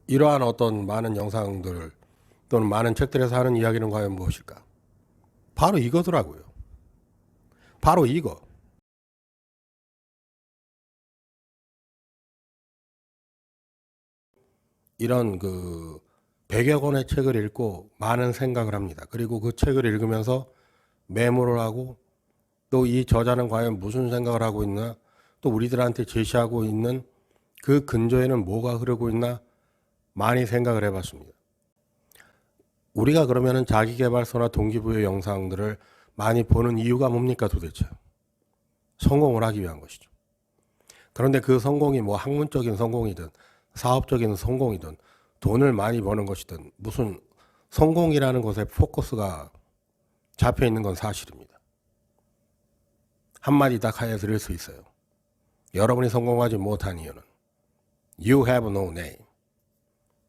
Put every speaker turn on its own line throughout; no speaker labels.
이러한 어떤 많은 영상들 또는 많은 책들에서 하는 이야기는 과연 무엇일까? 바로 이거더라고요. 바로 이거. 이런 100여 권의 책을 읽고 많은 생각을 합니다. 그리고 그 책을 읽으면서 메모를 하고 또 이 저자는 과연 무슨 생각을 하고 있나, 또 우리들한테 제시하고 있는 그 근저에는 뭐가 흐르고 있나 많이 생각을 해봤습니다. 우리가 그러면은 자기계발서나 동기부여 영상들을 많이 보는 이유가 뭡니까 도대체? 성공을 하기 위한 것이죠. 그런데 그 성공이 뭐 학문적인 성공이든 사업적인 성공이든 돈을 많이 버는 것이든 무슨 성공이라는 것에 포커스가 잡혀 있는 건 사실입니다. 한마디 딱 하여 드릴 수 있어요. 여러분이 성공하지 못한 이유는 You have no name.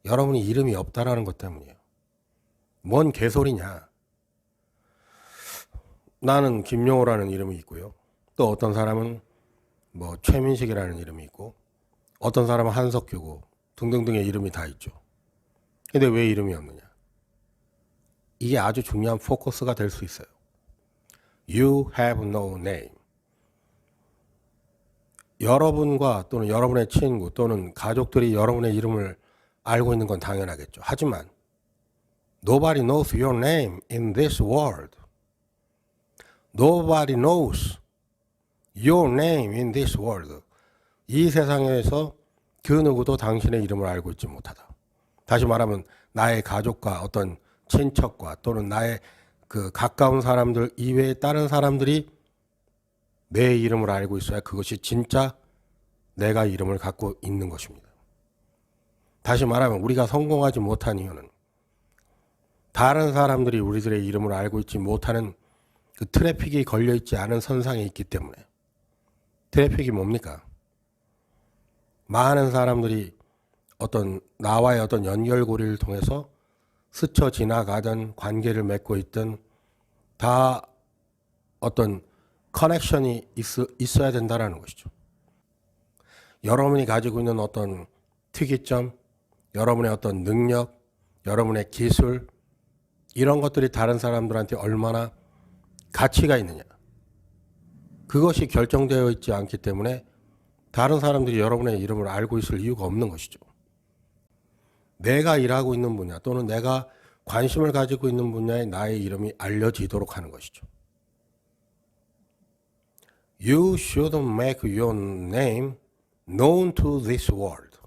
여러분이 이름이 없다라는 것 때문이에요. 뭔 개소리냐. 나는 김용호라는 이름이 있고요. 또 어떤 사람은 뭐 최민식이라는 이름이 있고 어떤 사람은 한석규고 등등등의 이름이 다 있죠. 근데 왜 이름이 없느냐? 이게 아주 중요한 포커스가 될 수 있어요. You have no name. 여러분과 또는 여러분의 친구 또는 가족들이 여러분의 이름을 알고 있는 건 당연하겠죠. 하지만 Nobody knows your name in this world. Nobody knows your name in this world. 이 세상에서 그 누구도 당신의 이름을 알고 있지 못하다. 다시 말하면 나의 가족과 어떤 친척과 또는 나의 그 가까운 사람들 이외에 다른 사람들이 내 이름을 알고 있어야 그것이 진짜 내가 이름을 갖고 있는 것입니다. 다시 말하면 우리가 성공하지 못한 이유는 다른 사람들이 우리들의 이름을 알고 있지 못하는 그 트래픽이 걸려있지 않은 선상에 있기 때문에. 트래픽이 뭡니까? 많은 사람들이 어떤 나와의 어떤 연결고리를 통해서 스쳐 지나가던 관계를 맺고 있던 다 어떤 커넥션이 있어야 된다는 것이죠. 여러분이 가지고 있는 어떤 특이점, 여러분의 어떤 능력, 여러분의 기술 이런 것들이 다른 사람들한테 얼마나 가치가 있느냐. 그것이 결정되어 있지 않기 때문에 다른 사람들이 여러분의 이름을 알고 있을 이유가 없는 것이죠. 내가 일하고 있는 분야 또는 내가 관심을 가지고 있는 분야에 나의 이름이 알려지도록 하는 것이죠. You should make your name known to this world.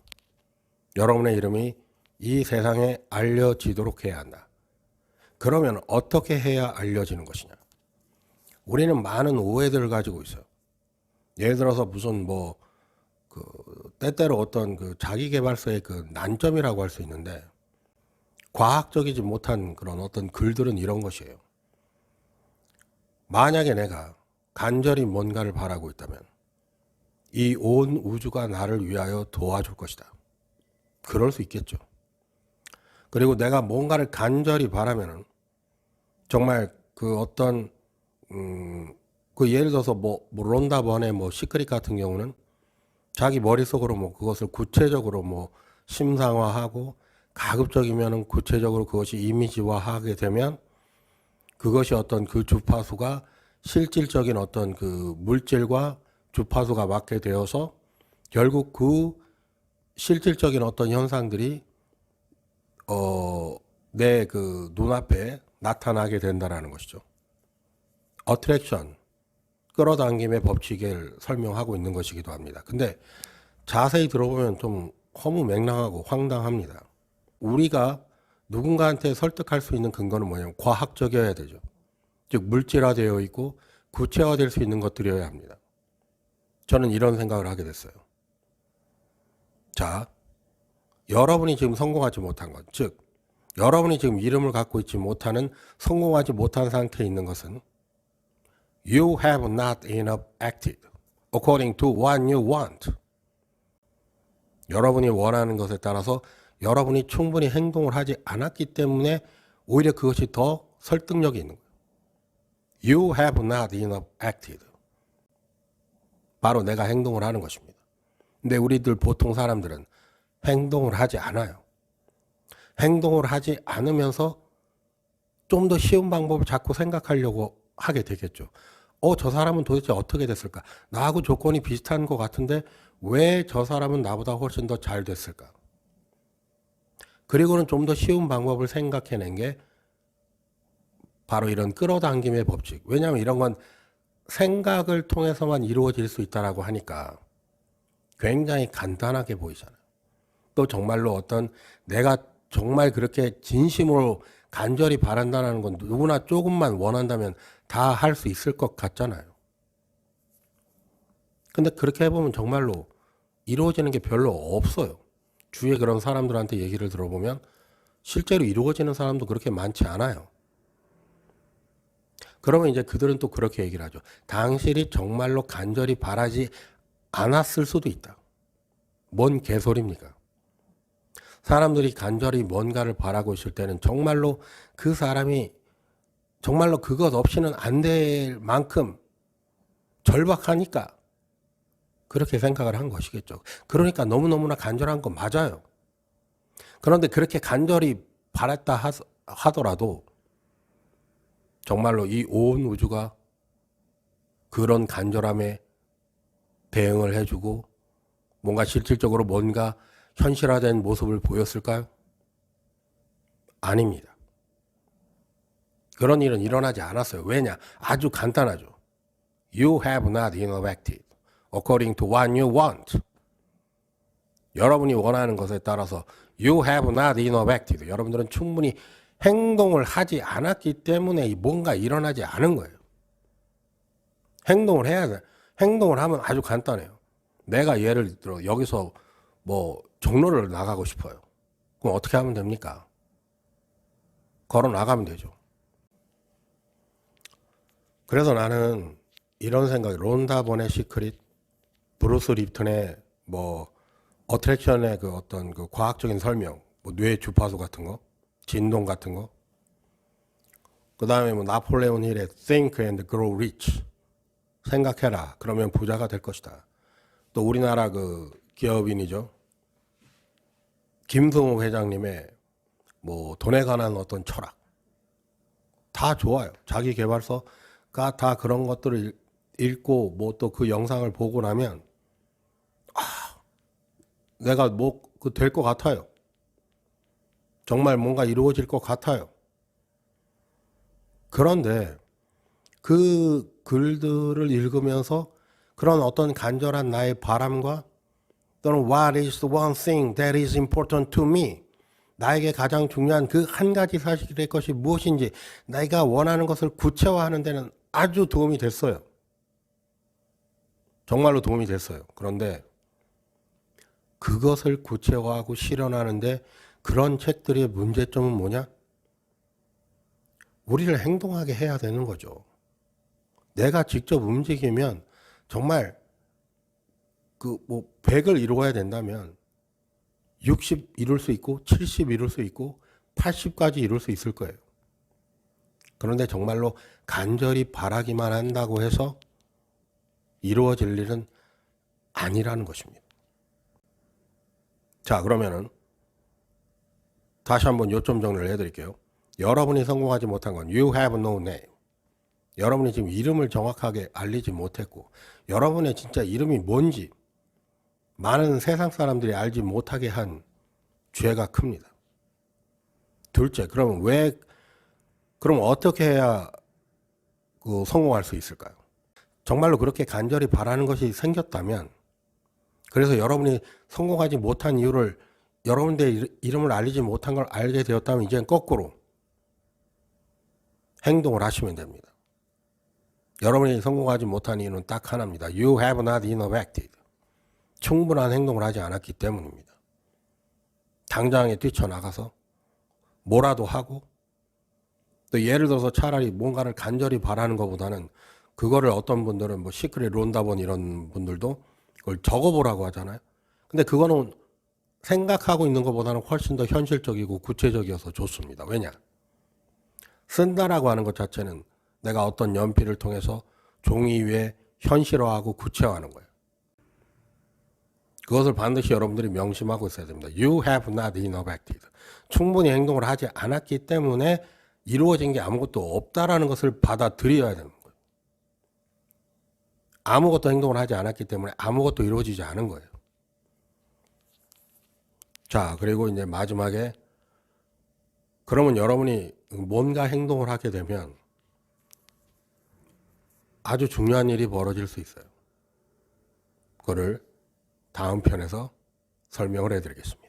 여러분의 이름이 이 세상에 알려지도록 해야 한다. 그러면 어떻게 해야 알려지는 것이냐? 우리는 많은 오해들을 가지고 있어요. 예를 들어서 무슨 때때로 어떤 자기계발서의 난점이라고 할 수 있는데 과학적이지 못한 그런 어떤 글들은 이런 것이에요. 만약에 내가 간절히 뭔가를 바라고 있다면 이 온 우주가 나를 위하여 도와줄 것이다. 그럴 수 있겠죠. 그리고 내가 뭔가를 간절히 바라면은 정말 예를 들어서 론다 번의 시크릿 같은 경우는 자기 머릿속으로 그것을 구체적으로 심상화하고 가급적이면은 구체적으로 그것이 이미지화하게 되면 그것이 어떤 그 주파수가 실질적인 어떤 그 물질과 주파수가 맞게 되어서 결국 그 실질적인 어떤 현상들이 내 눈앞에 나타나게 된다라는 것이죠. 어트랙션, 끌어당김의 법칙을 설명하고 있는 것이기도 합니다. 근데 자세히 들어보면 좀 허무맹랑하고 황당합니다. 우리가 누군가한테 설득할 수 있는 근거는 뭐냐면 과학적이어야 되죠. 즉 물질화되어 있고 구체화될 수 있는 것들이어야 합니다. 저는 이런 생각을 하게 됐어요. 자, 여러분이 지금 성공하지 못한 것, 즉 여러분이 지금 이름을 갖고 있지 못하는 성공하지 못한 상태에 있는 것은 You have not enough acted according to what you want. 여러분이 원하는 것에 따라서 여러분이 충분히 행동을 하지 않았기 때문에 오히려 그것이 더 설득력이 있는 거예요. You have not enough acted. 바로 내가 행동을 하는 것입니다. 근데 우리들 보통 사람들은 행동을 하지 않아요. 행동을 하지 않으면서 좀 더 쉬운 방법을 자꾸 생각하려고 하게 되겠죠. 저 사람은 도대체 어떻게 됐을까? 나하고 조건이 비슷한 것 같은데 왜 저 사람은 나보다 훨씬 더 잘 됐을까? 그리고는 좀 더 쉬운 방법을 생각해낸 게 바로 이런 끌어당김의 법칙. 왜냐하면 이런 건 생각을 통해서만 이루어질 수 있다라고 하니까 굉장히 간단하게 보이잖아요. 또 정말로 어떤 내가 정말 그렇게 진심으로 간절히 바란다는 건 누구나 조금만 원한다면 다 할 수 있을 것 같잖아요. 근데 그렇게 해보면 정말로 이루어지는 게 별로 없어요. 주위에 그런 사람들한테 얘기를 들어보면 실제로 이루어지는 사람도 그렇게 많지 않아요. 그러면 이제 그들은 또 그렇게 얘기를 하죠. 당신이 정말로 간절히 바라지 않았을 수도 있다. 뭔 개소리입니까? 사람들이 간절히 뭔가를 바라고 있을 때는 정말로 그 사람이 정말로 그것 없이는 안 될 만큼 절박하니까 그렇게 생각을 한 것이겠죠. 그러니까 너무너무나 간절한 건 맞아요. 그런데 그렇게 간절히 바랐다 하더라도 정말로 이 온 우주가 그런 간절함에 대응을 해주고 뭔가 실질적으로 뭔가 현실화된 모습을 보였을까요? 아닙니다. 그런 일은 일어나지 않았어요. 왜냐? 아주 간단하죠. You have not innovated according to what you want. 여러분이 원하는 것에 따라서 You have not innovated. 여러분들은 충분히 행동을 하지 않았기 때문에 뭔가 일어나지 않은 거예요. 행동을 해야 돼. 행동을 하면 아주 간단해요. 내가 예를 들어 여기서 뭐 종로를 나가고 싶어요. 그럼 어떻게 하면 됩니까? 걸어 나가면 되죠. 그래서 나는 이런 생각, 론다 번의 시크릿, 브루스 립턴의 뭐 어트랙션의 그 어떤 그 과학적인 설명, 뭐 뇌 주파수 같은 거, 진동 같은 거, 그 다음에 뭐 나폴레온 힐의 Think and Grow Rich, 생각해라, 그러면 부자가 될 것이다. 또 우리나라 그 기업인이죠, 김승호 회장님의 뭐 돈에 관한 어떤 철학, 다 좋아요. 자기 개발서가 다 그런 것들을 읽고 뭐 또 그 영상을 보고 나면 내가 뭐 그 될 것 같아요. 정말 뭔가 이루어질 것 같아요. 그런데 그 글들을 읽으면서 그런 어떤 간절한 나의 바람과 또는 What is the one thing that is important to me? 나에게 가장 중요한 그 한 가지 사실의 것이 무엇인지 내가 원하는 것을 구체화하는 데는 아주 도움이 됐어요. 정말로 도움이 됐어요. 그런데 그것을 구체화하고 실현하는데 그런 책들의 문제점은 뭐냐? 우리를 행동하게 해야 되는 거죠. 내가 직접 움직이면 정말 그 뭐 100을 이루어야 된다면 60 이룰 수 있고 70 이룰 수 있고 80까지 이룰 수 있을 거예요. 그런데 정말로 간절히 바라기만 한다고 해서 이루어질 일은 아니라는 것입니다. 자, 그러면은 다시 한번 요점 정리를 해드릴게요. 여러분이 성공하지 못한 건 You have no name. 여러분이 지금 이름을 정확하게 알리지 못했고 여러분의 진짜 이름이 뭔지 많은 세상 사람들이 알지 못하게 한 죄가 큽니다. 둘째, 그럼 어떻게 해야 그 성공할 수 있을까요? 정말로 그렇게 간절히 바라는 것이 생겼다면, 그래서 여러분이 성공하지 못한 이유를 여러분들의 이름을 알리지 못한 걸 알게 되었다면 이제는 거꾸로 행동을 하시면 됩니다. 여러분이 성공하지 못한 이유는 딱 하나입니다. You have not innovated. 충분한 행동을 하지 않았기 때문입니다. 당장에 뛰쳐나가서 뭐라도 하고, 또 예를 들어서 차라리 뭔가를 간절히 바라는 것보다는 그거를 어떤 분들은 뭐 시크릿 론다본 이런 분들도 그걸 적어보라고 하잖아요. 근데 그거는 생각하고 있는 것보다는 훨씬 더 현실적이고 구체적이어서 좋습니다. 왜냐? 쓴다라고 하는 것 자체는 내가 어떤 연필을 통해서 종이 위에 현실화하고 구체화하는 거예요. 그것을 반드시 여러분들이 명심하고 있어야 됩니다. You have not innovated. 충분히 행동을 하지 않았기 때문에 이루어진 게 아무것도 없다라는 것을 받아들여야 되는 거예요. 아무것도 행동을 하지 않았기 때문에 아무것도 이루어지지 않은 거예요. 자, 그리고 이제 마지막에 그러면 여러분이 뭔가 행동을 하게 되면 아주 중요한 일이 벌어질 수 있어요. 그거를 다음 편에서 설명을 해드리겠습니다.